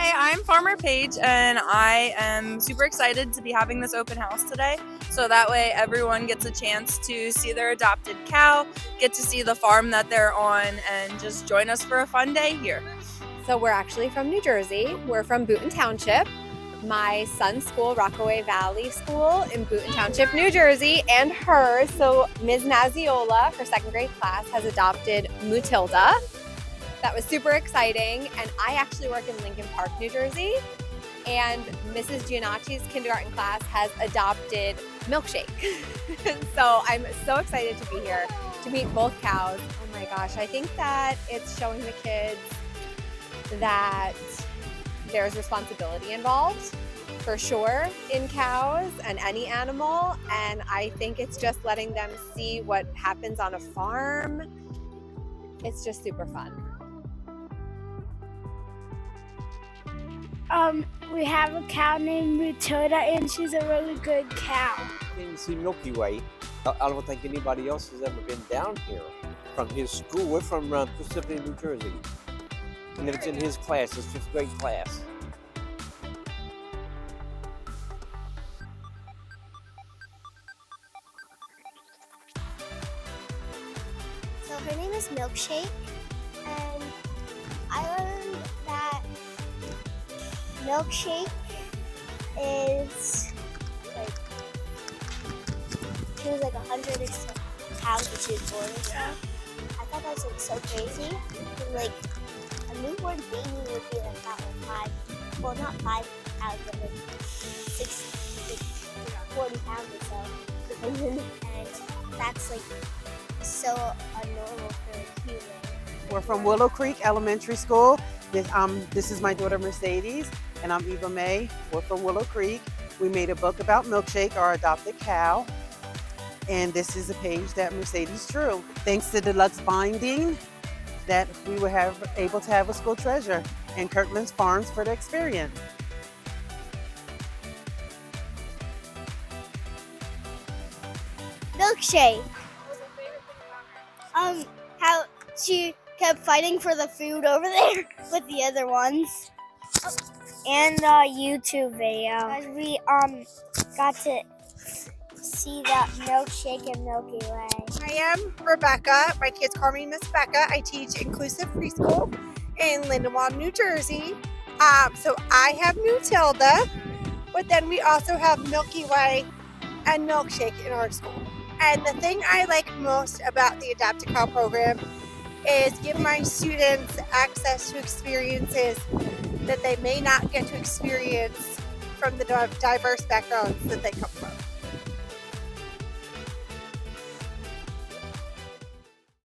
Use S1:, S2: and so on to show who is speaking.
S1: Hi, I'm Farmer Paige, and I am super excited to be having this open house today. So that way everyone gets a chance to see their adopted cow, get to see the farm that they're on, and just join us for a fun day here.
S2: So we're actually from New Jersey. We're from Boonton Township. My son's school, Rockaway Valley School in Boonton Township, New Jersey, and hers, so Ms. Naziola, her second grade class, has adopted Mutilda. That was super exciting, and I actually work in Lincoln Park, New Jersey, and Mrs. Giannacci's kindergarten class has adopted Milkshake. So I'm so excited to be here to meet both cows. Oh my gosh, I think that it's showing the kids that there's responsibility involved for sure in cows and any animal, and I think it's just letting them see what happens on a farm. It's just super fun.
S3: We have a cow named Mutilda, and she's a really good cow.
S4: Came to see Milky Way. I don't think anybody else has ever been down here from his school. We're from Pacific, New Jersey. And it's in his class, his 5th grade class.
S5: So her name is Milkshake, and I learned that Milkshake is like, she was like 100 pounds when she was born and stuff. I thought that was like so crazy. Like a newborn baby would be like about like 5, well not 5 pounds, but like 40 pounds or so. And that's like so abnormal for a human.
S6: We're from Willow Creek Elementary School. This is my daughter Mercedes, and I'm Eva May. We're from Willow Creek. We made a book about Milkshake, our adopted cow, and this is a page that Mercedes drew. Thanks to deluxe binding, that we were able to have a school treasure, and Kurtland Farms for the experience.
S5: Milkshake. How she kept fighting for the food over there with the other ones. And the YouTube video. We got to see that Milkshake and Milky Way.
S7: I am Rebecca. My kids call me Miss Becca. I teach inclusive preschool in Lindenwold, New Jersey. So I have Mutilda, but then we also have Milky Way and Milkshake in our school. And the thing I like most about the Adopt a Cow program is give my students access to experiences that they may not get to experience from the diverse backgrounds that they come from.